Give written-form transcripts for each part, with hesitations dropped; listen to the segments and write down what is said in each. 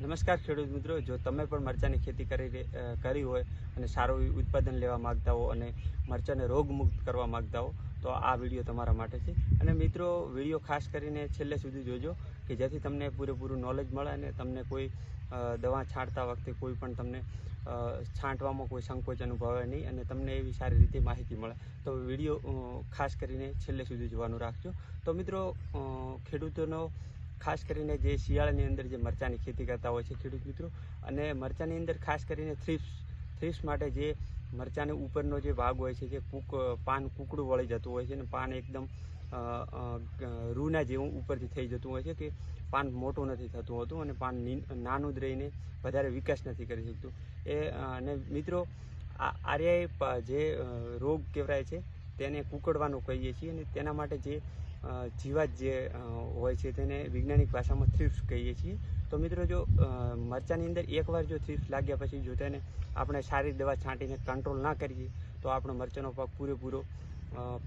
નમસ્કાર ખેડૂત મિત્રો, જો તમે પણ મરચાંની ખેતી કરી હોય અને સારું ઉત્પાદન લેવા માગતા હો અને મરચાંને રોગમુક્ત કરવા માગતા હો તો આ વિડીયો તમારા માટે છે. અને મિત્રો, વિડીયો ખાસ કરીને છેલ્લે સુધી જોજો કે જેથી તમને પૂરેપૂરું નોલેજ મળે અને તમને કોઈ દવા છાંટતા વખતે કોઈ પણ તમને છાંટવામાં કોઈ સંકોચ અનુભવે નહીં અને તમને એવી સારી રીતે માહિતી મળે. તો વિડીયો ખાસ કરીને છેલ્લે સુધી જોવાનું રાખજો. તો મિત્રો, ખેડૂતોનો ખાસ કરીને જે શિયાળાની અંદર જે મરચાંની ખેતી કરતા હોય છે ખેડૂત મિત્રો, અને મરચાંની અંદર ખાસ કરીને થ્રીપ્સ માટે જે મરચાંની ઉપરનો જે ભાગ હોય છે, જે પાન કૂકડું વળી જતું હોય છે અને પાન એકદમ રૂના જેવું ઉપરથી થઈ જતું હોય છે કે પાન મોટું નથી થતું હોતું અને પાન નાનું જ રહીને વધારે વિકાસ નથી કરી શકતું. અને મિત્રો, આર્યાએ જે રોગ કહેવાય છે તેને કૂકડવાનું કહીએ છીએ અને તેના માટે જે જીવાત જે હોય છે તેને વૈજ્ઞાનિક ભાષામાં થ્રીપ્સ કહીએ છીએ. તો મિત્રો, જો મરચાંની અંદર એકવાર જો થ્રીપ્સ લાગ્યા પછી જો તેને આપણે સારી દવા છાંટીને કંટ્રોલ ના કરીએ તો આપણો મરચાંનો પાક પૂરેપૂરો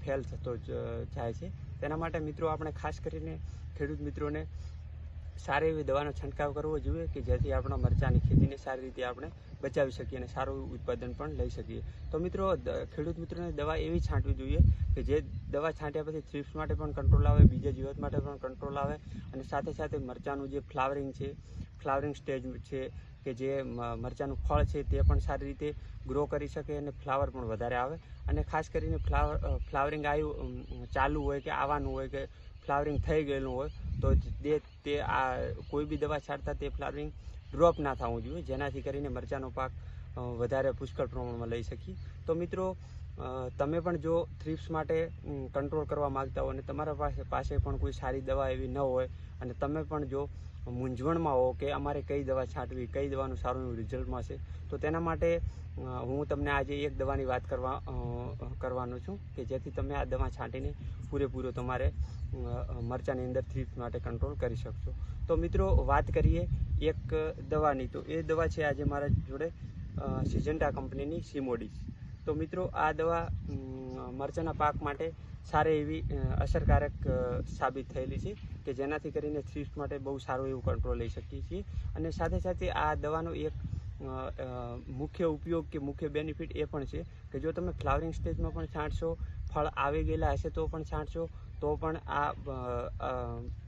ફેલ થતો જાય છે. તેના માટે મિત્રો, આપણે ખાસ કરીને ખેડૂત મિત્રોને સારી એવી દવાનો છંટકાવ કરવો જોઈએ કે જેથી આપણા મરચાંની ખેતીને સારી રીતે આપણે બચાવી શકીએ અને સારું ઉત્પાદન પણ લઈ શકીએ. તો મિત્રો, ખેડૂત મિત્રોને દવા એવી છાંટવી જોઈએ કે જે દવા છાંટ્યા પછી થ્રીપ્સ માટે પણ કંટ્રોલ આવે, બીજા જીવાત માટે પણ કંટ્રોલ આવે અને સાથે સાથે મરચાંનું જે ફ્લાવરિંગ સ્ટેજ છે કે જે મરચાંનું ફળ છે તે પણ સારી રીતે ગ્રો કરી શકે અને ફ્લાવર પણ વધારે આવે. અને ખાસ કરીને ફ્લાવરિંગ ચાલુ હોય કે આવવાનું હોય કે ફ્લાવરિંગ થઈ ગયેલું હોય તો તે કોઈ બી દવા છાંટતા તે ફ્લાવરિંગ ડ્રોપ ના થવું જોઈએ, જેનાથી કરીને મરચાંનો પાક વધારે પુષ્કળ પ્રમાણમાં લઈ શકીએ. તો મિત્રો, તમે પણ જો થ્રીપ્સ માટે કંટ્રોલ કરવા માગતા હો અને તમારા પાસે પણ કોઈ સારી દવા એવી ન હોય અને તમે પણ જો મૂંઝવણમાં હો કે અમારે કઈ દવા છાંટવી, કઈ દવાનું સારું એવું રિઝલ્ટ મળશે, તો તેના માટે હું તમને આજે એક દવાની વાત કરવાનો છું કે જેથી તમે આ દવા છાંટીને પૂરેપૂરો તમારે મરચાંની અંદર થ્રીપ્સ માટે કંટ્રોલ કરી શકશો. તો મિત્રો, વાત કરીએ એક દવાની, તો એ દવા છે આજે મારા જોડે સિજન્ટા કંપનીની સિમોડીસ. તો મિત્રો, આ દવા મરચાંના પાક માટે સારી એવી અસરકારક સાબિત થયેલી છે કે જેનાથી કરીને થ્રીપ્સ માટે બહુ સારું એવું કંટ્રોલ લઈ શકીએ છીએ. અને સાથે સાથે આ દવાનો એક મુખ્ય ઉપયોગ કે મુખ્ય બેનિફિટ એ પણ છે કે જો તમે ફ્લાવરિંગ સ્ટેજમાં પણ છાંટશો, ફળ આવી ગયેલા હશે તો પણ છાંટશો તો પણ આ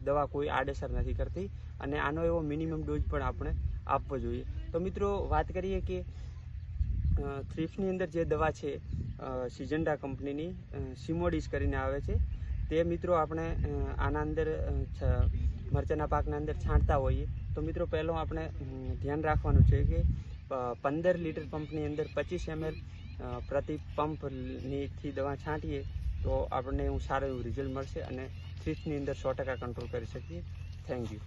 દવા કોઈ આડઅસર નથી કરતી અને આનો એવો મિનિમમ ડોઝ પણ આપણે આપવો જોઈએ. તો મિત્રો, વાત કરીએ કે થ્રીપ્સની અંદર જે દવા છે સિજન્ટા કંપનીની સિમોડીસ કરીને આવે છે, તે મિત્રો આપણે આના અંદર મરચાંના પાકના અંદર છાંટતા હોઈએ તો મિત્રો, પહેલો આપણે ધ્યાન રાખવાનું છે કે 15 લીટર પંપની અંદર 25 ml પ્રતિ પંપથી દવા છાંટીએ તો આપણને એવું સારું એવું રિઝલ્ટ મળશે અને થ્રીપ્સની અંદર 100% કંટ્રોલ કરી શકીએ. Thank you.